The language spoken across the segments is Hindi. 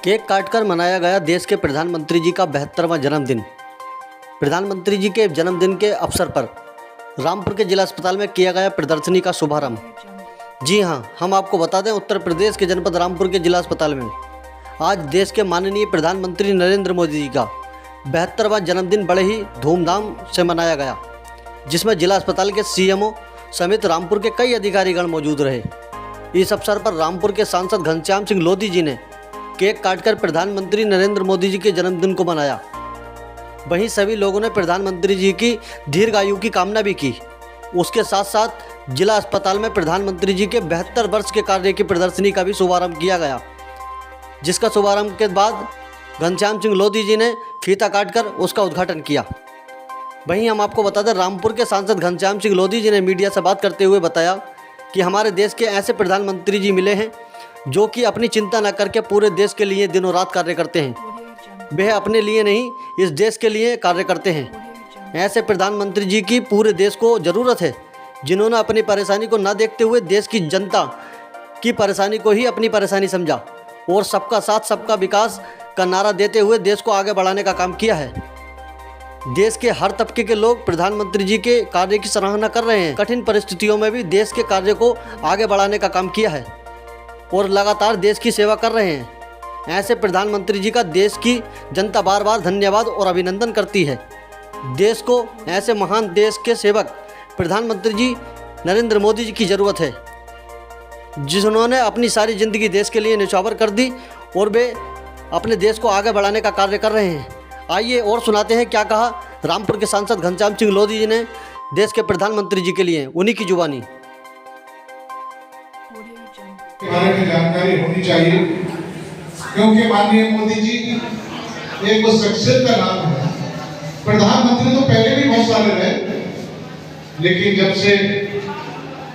केक काटकर मनाया गया देश के प्रधानमंत्री जी का 72वां जन्मदिन। प्रधानमंत्री जी के जन्मदिन के अवसर पर रामपुर के जिला अस्पताल में किया गया प्रदर्शनी का शुभारंभ। जी हां, हम आपको बता दें, उत्तर प्रदेश के जनपद रामपुर के जिला अस्पताल में आज देश के माननीय प्रधानमंत्री नरेंद्र मोदी जी का 72वां जन्मदिन बड़े ही धूमधाम से मनाया गया, जिसमें जिला अस्पताल के सीएमओ समेत रामपुर के कई अधिकारीगण मौजूद रहे। इस अवसर पर रामपुर के सांसद घनश्याम सिंह लोधी जी ने केक काटकर प्रधानमंत्री नरेंद्र मोदी जी के जन्मदिन को मनाया। वहीं सभी लोगों ने प्रधानमंत्री जी की दीर्घायु की कामना भी की। उसके साथ साथ जिला अस्पताल में प्रधानमंत्री जी के 72 वर्ष के कार्य की प्रदर्शनी का भी शुभारंभ किया गया, जिसका शुभारंभ के बाद घनश्याम सिंह लोधी जी ने फीता काटकर उसका उद्घाटन किया। वहीं हम आपको बता दें, रामपुर के सांसद घनश्याम सिंह लोधी जी ने मीडिया से बात करते हुए बताया कि हमारे देश के ऐसे प्रधानमंत्री जी मिले हैं जो कि अपनी चिंता न करके पूरे देश के लिए दिनों रात कार्य करते हैं। वह अपने लिए नहीं, इस देश के लिए कार्य करते हैं। ऐसे प्रधानमंत्री जी की पूरे देश को ज़रूरत है, जिन्होंने अपनी परेशानी को न देखते हुए देश की जनता की परेशानी को ही अपनी परेशानी समझा और सबका साथ सबका विकास का नारा देते हुए देश को आगे बढ़ाने का काम किया है। देश के हर तबके के लोग प्रधानमंत्री जी के कार्य की सराहना कर रहे हैं। कठिन परिस्थितियों में भी देश के कार्य को आगे बढ़ाने का काम किया है और लगातार देश की सेवा कर रहे हैं। ऐसे प्रधानमंत्री जी का देश की जनता बार बार धन्यवाद और अभिनंदन करती है। देश को ऐसे महान देश के सेवक प्रधानमंत्री जी नरेंद्र मोदी जी की ज़रूरत है, जिन्होंने अपनी सारी ज़िंदगी देश के लिए न्यौछावर कर दी और वे अपने देश को आगे बढ़ाने का कार्य कर रहे हैं। आइए और सुनाते हैं क्या कहा रामपुर के सांसद घनश्याम सिंह लोधी जी ने देश के प्रधानमंत्री जी के लिए, उन्हीं की जुबानी। के बारे में जानकारी होनी चाहिए, क्योंकि माननीय मोदी जी एक वो शख्सियत का नाम है। प्रधानमंत्री तो पहले भी बहुत सारे रहे, लेकिन जब से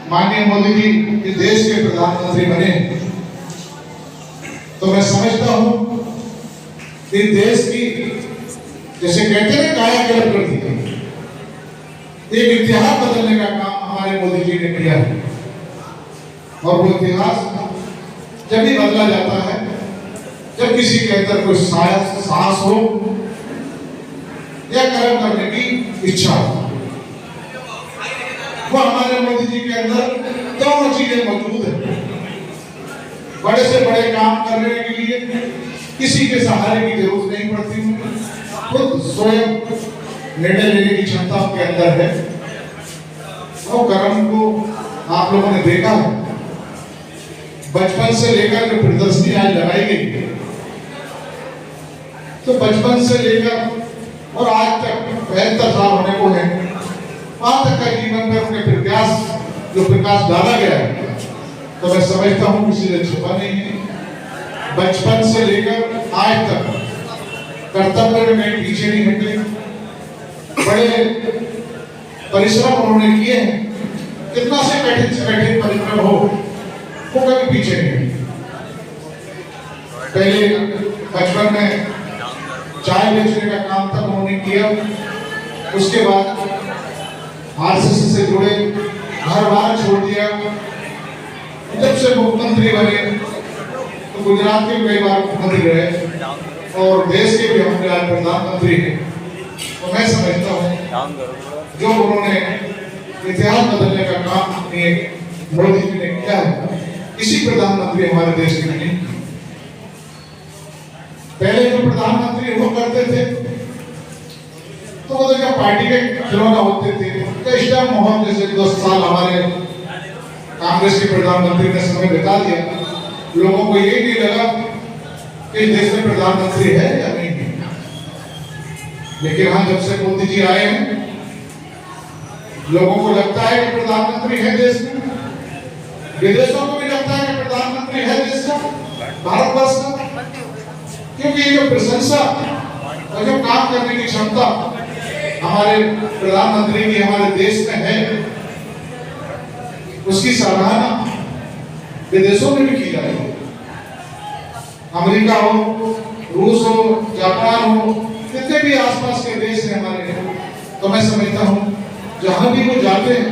माननीय मोदी जी इस देश के प्रधानमंत्री बने तो मैं समझता हूं कि देश की, जैसे कहते हैं, कायाकल्प कर दी, एक इतिहास बदलने का काम हमारे मोदी जी ने किया है। और वो इतिहास जब भी बदला जाता है जब किसी के अंदर कोई साहस हो या कर्म करने की इच्छा हो। वो हमारे मोदी जी के अंदर दोनों चीजें मौजूद है। बड़े से बड़े काम करने के लिए किसी के सहारे की जरूरत नहीं पड़ती, खुद स्वयं निर्णय लेने की क्षमता उनके अंदर है। वो कर्म को आप लोगों ने देखा है। बचपन से लेकर जो प्रदर्शनी आज लगाई गई, तो बचपन से लेकर और आज तक 72 साल होने को है, वहां तक का जीवन में उनके प्रकाश डाला गया है, तो मैं समझता हूँ किसी से छुपा नहीं है। बचपन से लेकर आज तक कर्तव्य में पीछे नहीं हटे। बड़े परिश्रम उन्होंने किए हैं। कितना से कठिन परिश्रम हो, वो कभी पीछे नहीं। पहले बचपन में चाय बेचने का काम तक उन्होंने किया। उसके बाद आरएसएस से जुड़े, घर बार छोड़ दिया। जब से मुख्यमंत्री बने तो गुजरात के कई बार मुख्यमंत्री रहे और देश के भी हमारे आज प्रधानमंत्री हैं। तो मैं समझता हूँ जो उन्होंने इतिहास बदलने का काम मोदी जी ने किया है, इसी प्रधानमंत्री हमारे देश के नहीं। पहले जो प्रधानमंत्री हुआ करते थे तो वो जब पार्टी के खिलौना होते थे, तो इस टाइम मोहन जैसे 10 साल हमारे कांग्रेस के प्रधानमंत्री ने समय बिता दिया, लोगों को ये नहीं लगा कि देश में प्रधानमंत्री है या नहीं। लेकिन हाँ, जब से मोदी जी आए हैं, लोगों को लगता है कि प्रधानमंत्री है देश में, विदेशों को भी लगता है कि प्रधानमंत्री है देश का, भारतवर्ष का। क्योंकि ये जो प्रशंसा और जो काम करने की क्षमता हमारे प्रधानमंत्री की हमारे देश में है, उसकी सराहना विदेशों में भी की जा रही है। अमेरिका हो, रूस हो, जापान हो, जितने भी आसपास के देश हैं हमारे, तो मैं समझता हूँ जहां भी वो जाते हैं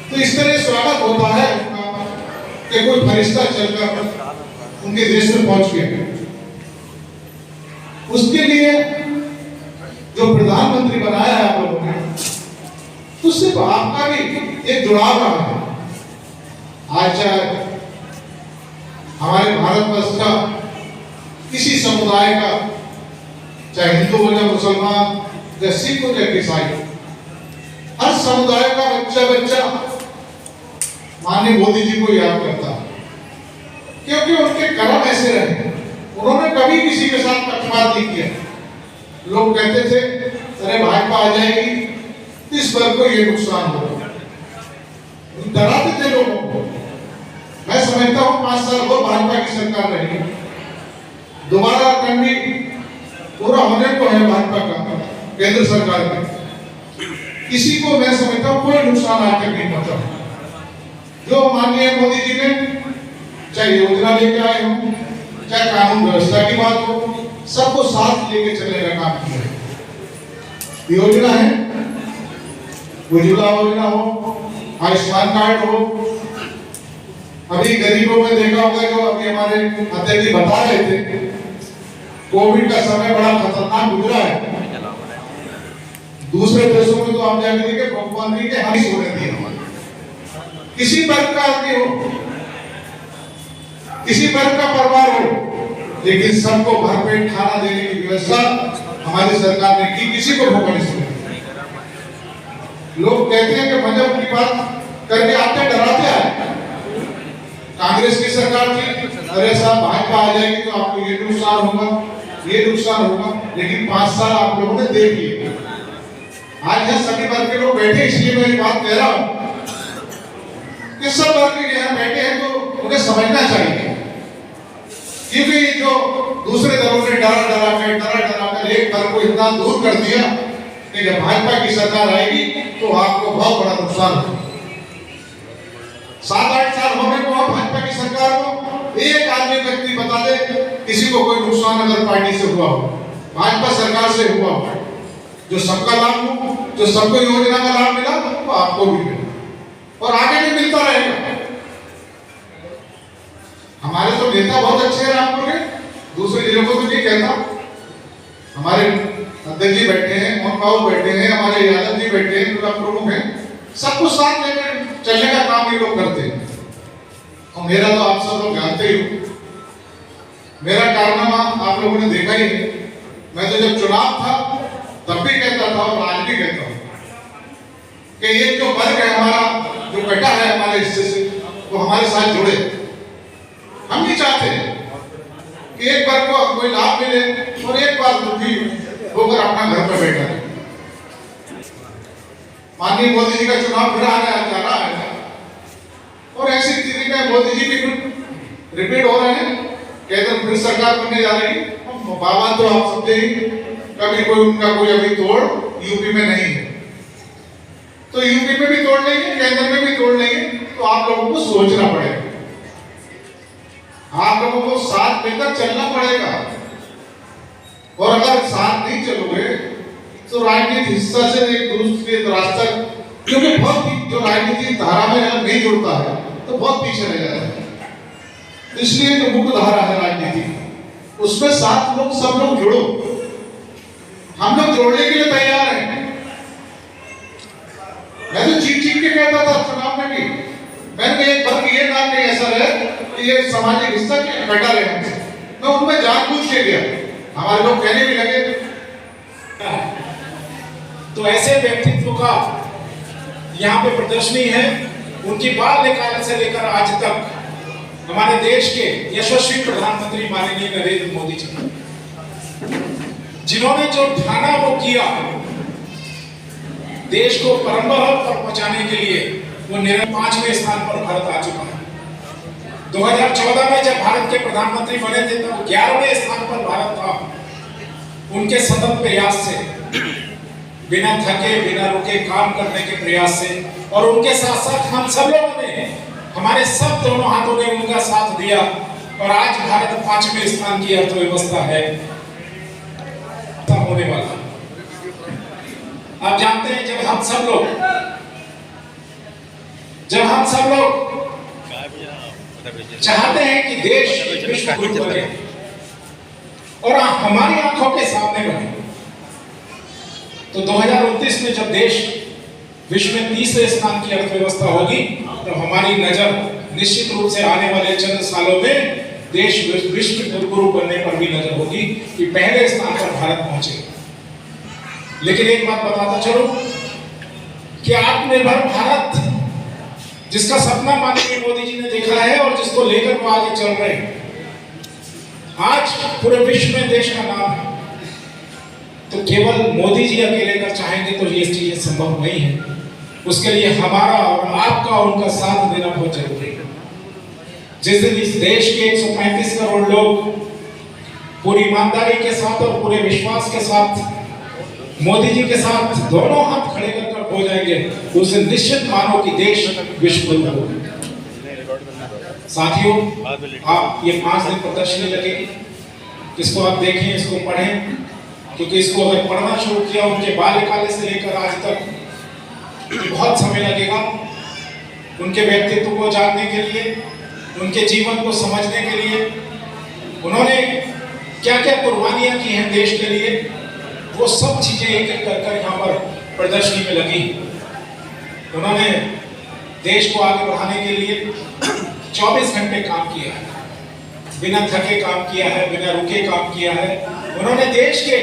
तो इस तरह स्वागत होता है कि कोई फरिश्ता चलकर उनके देश में पहुंच गया। उसके लिए जो प्रधानमंत्री बनाया है आप लोगों ने, तो सिर्फ आपका भी एक जुड़ाव रहा है। आज चाहे हमारे भारतवर्ष का किसी समुदाय का, चाहे हिंदू हो या मुसलमान या सिख हो या ईसाई, हर समुदाय का बच्चा बच्चा माननीय मोदी जी को याद करता है, क्योंकि उनके कर्म ऐसे रहे। उन्होंने कभी किसी के साथ पक्षपात नहीं किया। लोग कहते थे अरे भाजपा आ जाएगी, इस वर्ग को ये नुकसान होगा, डराते थे लोगों को। मैं समझता हूँ 5 साल और भाजपा की सरकार रहेगी, दोबारा टर्म भी पूरा होने को है भाजपा का केंद्र सरकार में। किसी को मैं समझता हूँ कोई नुकसान आज तक नहीं पहुंचा। जो माननीय मोदी जी ने चाहे योजना लेके आए हो, चाहे कानून व्यवस्था की बात हो, सबको साथ लेके चलने का काम किया है। योजना है, उज्ज्वला योजना हो, आयुष्मान कार्ड हो। अभी गरीबों में देखा होगा, जो अभी हमारे अध्यक्ष जी बता रहे थे, कोविड का समय बड़ा खतरनाक गुजरा है। दूसरे देशों में तो आप जाके देखें मुख्यमंत्री के हाथ ही होने दिए। किसी वर्ग का आदमी हो, किसी वर्ग का परिवार हो, लेकिन सबको भरपेट खाना देने की व्यवस्था हमारी सरकार ने की, किसी को भूखा नहीं सोने। लोग कहते हैं कि मजहब की बात करके आते डराते आए। कांग्रेस की सरकार थी, अरे साहब भाजपा आ जाएगी तो आपको ये नुकसान होगा, ये नुकसान होगा, लेकिन 5 साल आप लोगों ने देख लिए। आज यहाँ सभी वर्ग के लोग बैठे, इसलिए मैं ये बात कह रहा हूँ कि सब वर्ग के यहाँ बैठे हैं तो उन्हें समझना चाहिए, क्योंकि जो दूसरे दलों ने डरा कर एक वर्ग को इतना दूर कर दिया कि जब भाजपा की सरकार आएगी तो आपको बहुत बड़ा नुकसान होगा। 7-8 साल होने को भाजपा की सरकार को एक आदमी व्यक्ति बता दे किसी को कोई नुकसान अगर पार्टी से हुआ हो, भाजपा सरकार से हुआ हो, जो सबका लाभ हो, जो सबको योजना का लाभ मिला तो आपको भी मिला और आगे भी मिलता रहेगा। हमारे तो नेता बहुत अच्छे हैं रामपुर के, दूसरे जिलों को तो नहीं कहता। हमारे अध्यक्ष जी बैठे हैं, मोहन बाबू बैठे हैं, हमारे यादव जी बैठे हैं, जिला प्रमुख हैं, सबको साथ लेकर चलने का काम ये लोग करते हैं। और मेरा तो आप सब लोग जानते ही हो, मेरा कारनामा आप लोगों ने देखा ही है। मैं तो जब चुनाव था तब भी कहता था और आज भी कहता हूँ कि ये जो वर्ग है हमारा, जो कटा है हमारे हिस्से से, वो हमारे साथ जुड़े। हम नहीं चाहते कि एक वर्ग को कोई लाभ मिले और एक बार दुखी होकर अपना घर पर बैठा है। माननीय मोदी जी का चुनाव फिर आने जा रहा है और ऐसी स्थिति में मोदी जी भी रिपीट हो रहे हैं, केंद्र फिर सरकार बनने जा रही है। बाबा तो आप समझे ही, कभी कोई उनका कोई अभी तोड़ यूपी में नहीं है, तो यूपी में भी तोड़ नहीं है, केंद्र में भी तोड़ नहीं है, तो आप लोगों को सोचना पड़ेगा, आप लोगों को साथ मिलकर चलना पड़ेगा। और अगर साथ नहीं चलोगे तो राजनीतिक हिस्सा से एक दूसरे रास्ता, क्योंकि बहुत जो राजनीतिक धारा में अगर नहीं जुड़ता है तो बहुत पीछे रह जाता है। इसलिए जो मुख्य धारा है राजनीति, उसमें साथ लोग सब लोग जुड़ो। हम लोग जोड़ने के लिए तैयार हैं। मैं तो चीख के कहता था चुनाव में भी, मैंने एक बार ये नाम नहीं ऐसा रहे कि ये सामाजिक हिस्सा के कटा रहे हमसे, मैं उनमें जानबूझ के गया। हमारे लोग कहने भी लगे। तो ऐसे व्यक्तित्व का यहाँ पे प्रदर्शनी है। उनकी बाल्यकाल से लेकर आज तक हमारे देश के यशस्वी प्रधानमंत्री माननीय नरेंद्र मोदी जी, जिन्होंने जो ठाना वो किया, देश को परंपरा पर पहुंचाने के लिए वो निरंतर 5वें स्थान पर भारत आ चुका है। 2014 में जब भारत के प्रधानमंत्री बने थे तब 11वें स्थान पर भारत था। उनके सतत प्रयास से, बिना थके बिना रुके काम करने के प्रयास से, और उनके साथ साथ हम सब लोगों ने, हमारे सब दोनों हाथों ने उनका साथ दिया और आज भारत 5वें स्थान की अर्थव्यवस्था है होने वाला। आप जानते हैं जब हम सब लोग चाहते हैं कि देश विश्व गुरु बने और हमारी आंखों के सामने बने। तो 2029 में जब देश विश्व में तीसरे स्थान की अर्थव्यवस्था होगी तो हमारी नजर निश्चित रूप से आने वाले चंद सालों में देश विश्व गुरु बनने पर भी नजर होगी कि पहले स्थान पर भारत पहुंचे। लेकिन एक बात बताता चलो कि आत्मनिर्भर भारत जिसका सपना माननीय मोदी जी ने देखा है और जिसको लेकर वो आगे चल रहे हैं, आज पूरे विश्व में देश का नाम है। तो केवल मोदी जी अकेले अगर चाहेंगे तो ये चीजें संभव नहीं है। उसके लिए हमारा और आपका और उनका साथ देना बहुत जरूरी है। जिस दिन इस देश के 135 करोड़ लोग पूरी ईमानदारी के साथ और पूरे विश्वास के साथ मोदी जी के साथ दोनों हाथ खड़े कर हो जाएंगे, उस दिन निश्चित मानो कि देश विश्व गुरु होगा। साथियों, आप ये 5 दिन प्रदर्शनी लगेगी, इसको आप देखें, इसको पढ़ें, क्योंकि इसको अगर पढ़ना शुरू किया उनके बाल्यकाल से लेकर आज तक बहुत समय लगेगा उनके व्यक्तित्व को जानने के लिए, उनके जीवन को समझने के लिए, उन्होंने क्या क्या कुर्बानियां की हैं देश के लिए, वो सब चीजें एक एक कर यहाँ पर प्रदर्शनी में लगी। उन्होंने देश को आगे बढ़ाने के लिए 24 घंटे काम किया है, बिना थके काम किया है, बिना रुके काम किया है। उन्होंने देश के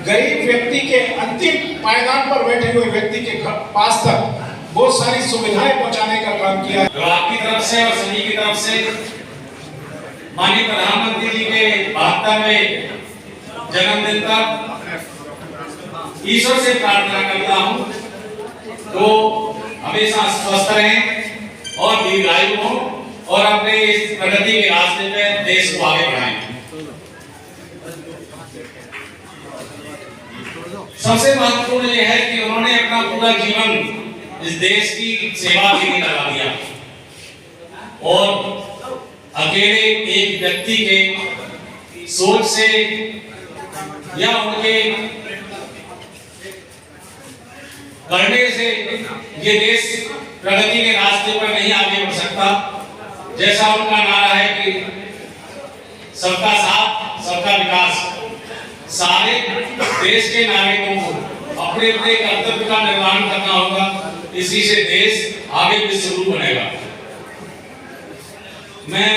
गरीब व्यक्ति के अंतिम पायदान पर बैठे हुए व्यक्ति के पास तक बहुत सारी सुविधाएं पहुंचाने का काम किया है। तो आपकी तरफ से और सभी की तरफ से माननीय प्रधानमंत्री जी के 72वें जन्मदिन पर ईश्वर से प्रार्थना करता हूं तो हमेशा स्वस्थ रहें और दीर्घायु हो और अपने इस प्रगति के रास्ते में देश को आगे बढ़ाएं। सबसे महत्वपूर्ण यह है कि उन्होंने अपना पूरा जीवन इस देश की सेवा के लिए लगा दिया और अकेले एक व्यक्ति के सोच से या उनके करने से ये देश प्रगति के रास्ते पर नहीं आगे बढ़ सकता। जैसा उनका नारा है कि सबका साथ सबका विकास, सारे देश के नागरिकों को अपने अपने कर्तव्य का निर्वहन करना होगा, इसी से देश आगे विश्व गुरु बनेगा। मैं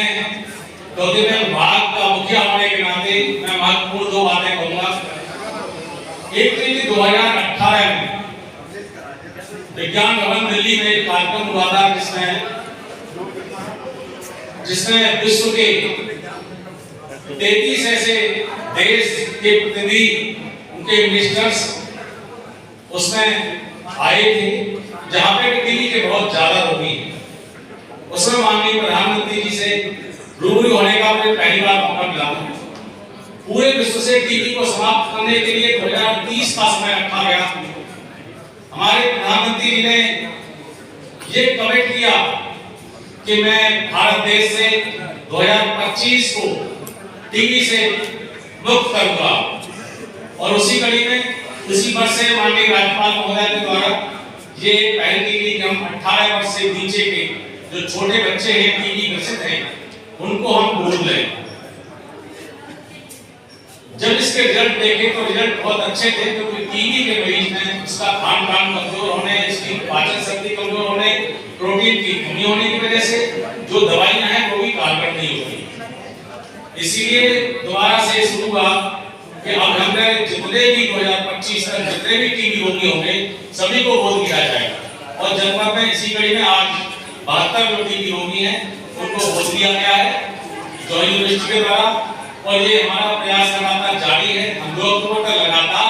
कौशल्या विभाग का मुखिया होने के नाते मैं महत्वपूर्ण 2 बातें कहूंगा। एक तो 2018 में विज्ञान भवन दिल्ली में एक कार्यक्रम हुआ था जिसमें विश्व के 33 ऐसे देश के प्रतिनिधि, उनके मिनिस्टर्स उसमें आए थे, जहां पे टीबी के बहुत ज्यादा रोगी हैं। उसमें माननीय प्रधानमंत्री जी से रूबरू होने का मुझे पहली बार मौका मिला। पूरे विश्व से टीबी को समाप्त करने के लिए 2030 का समय रखा गया। हमारे प्रधानमंत्री जी ने ये कमिट किया कि मैं भारत देश से 2025 को टीबी से मुक्त करूंगा और उसी कड़ी में उसी वर्ष से माननीय राज्यपाल महोदय के द्वारा ये पहल की गई कि हम 18 वर्ष से नीचे के जो छोटे बच्चे हैं टीबी ग्रसित हैं उनको हम गोद लें। जब इसके रिजल्ट देखे तो रिजल्ट बहुत अच्छे थे, क्योंकि टीबी के मरीज में इसका खान पान कमजोर होने, इसकी पाचन शक्ति कमजोर होने, प्रोटीन की कमी होने की वजह से जो दवाइयां हैं वो भी कारगर नहीं होती। इसीलिए दोबारा से शुरू हुआ कि अब हमें जितने भी 2025 तक जितने भी टीबी रोगी होंगे सभी को गोद लिया जाएगा। और जनपद में इसी कड़ी में आज 72 जो टीबी रोगी हैं उनको गोद लिया गया है जॉइंट यूनिवर्सिटी के द्वारा, और ये हमारा प्रयास लगातार जारी है। हम 2 अक्टूबर तक लगातार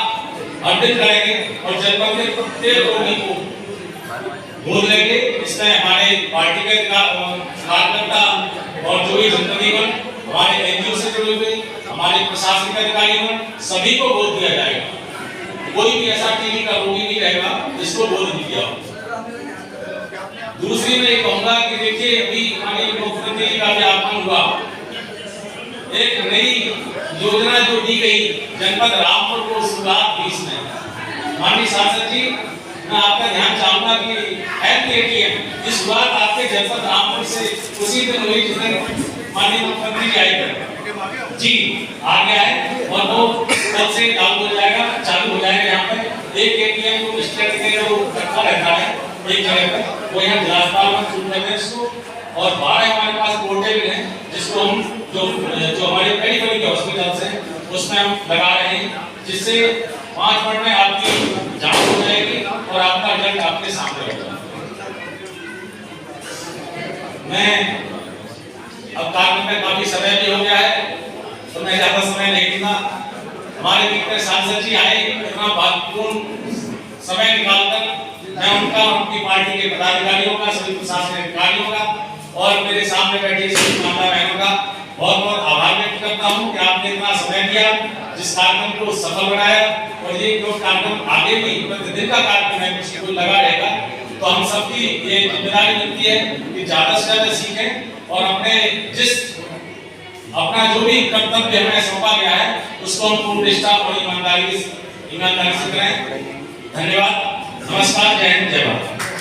अपडेट करेंगे और जनपद में प्रत्येक रोगी को गोद लेंगे। इसमें हमारे पार्टी के कार्यकर्ता और जो भी जनप्रतिनिधि हमारे एनजीओ से जुड़े हुए हमारे प्रशासनिक अधिकारियों सभी को गोद दिया जाएगा। कोई भी ऐसा टीबी का रोगी नहीं रहेगा जिसको गोद नहीं दिया। दूसरी मैं ये कहूंगा कि देखिए अभी माननीय मुख्यमंत्री जी का भी आह्वान हुआ, एक नई योजना जो दी गई जनपद रामपुर को शुरुआत 20 में। माननीय सांसद जी मैं आपका ध्यान चाहूंगा कि हेल्थ एटीएम इस बार आपके जनपद रामपुर से उसी दिन हुई जिस दिन माननीय मुख्यमंत्री जी आए थे जी, आ गया है और वो कल से चालू हो जाएगा यहाँ पर। एक एटीएम को स्टेट के जो रखा रहता है एक जगह पर, वो यहाँ जिला अस्पताल में शुरू करते हैं इसको, और 12 हमारे पास पोर्टेबल हैं जिसको हम जो हमारे पेरिफेरी के हॉस्पिटल से उसमें हम लगा रहे हैं, जिससे 5 मिनट में आपकी जांच हो जाएगी और आपका रिजल्ट आपके सामने होगा। मैं अब कार्यक्रम में काफी समय भी हो गया है तो मैं ज्यादा समय नहीं दूंगा। हमारे मित्र सांसद जी आए, इतना महत्वपूर्ण समय निकालकर मैं उनका, उनकी पार्टी के पदाधिकारियों का, सभी प्रशासनिक अधिकारियों का और मेरे सामने बैठे सभी माता बहनों का बहुत बहुत आभार व्यक्त करता हूं कि आपने इतना समय दिया, जिस कार्यक्रम को सफल बनाया। और ये जो कार्यक्रम आगे भी प्रतिदिन का कार्यक्रम है, किसी को लगा रहेगा, तो हम सबकी ये जिम्मेदारी बनती है कि ज्यादा से ज्यादा सीखें और अपना जो भी कर्तव्य हमें सौंपा गया है उसको हम पूर्ण निष्ठा और ईमानदारी से करें। धन्यवाद, नमस्कार, जय हिंद, जय भारत।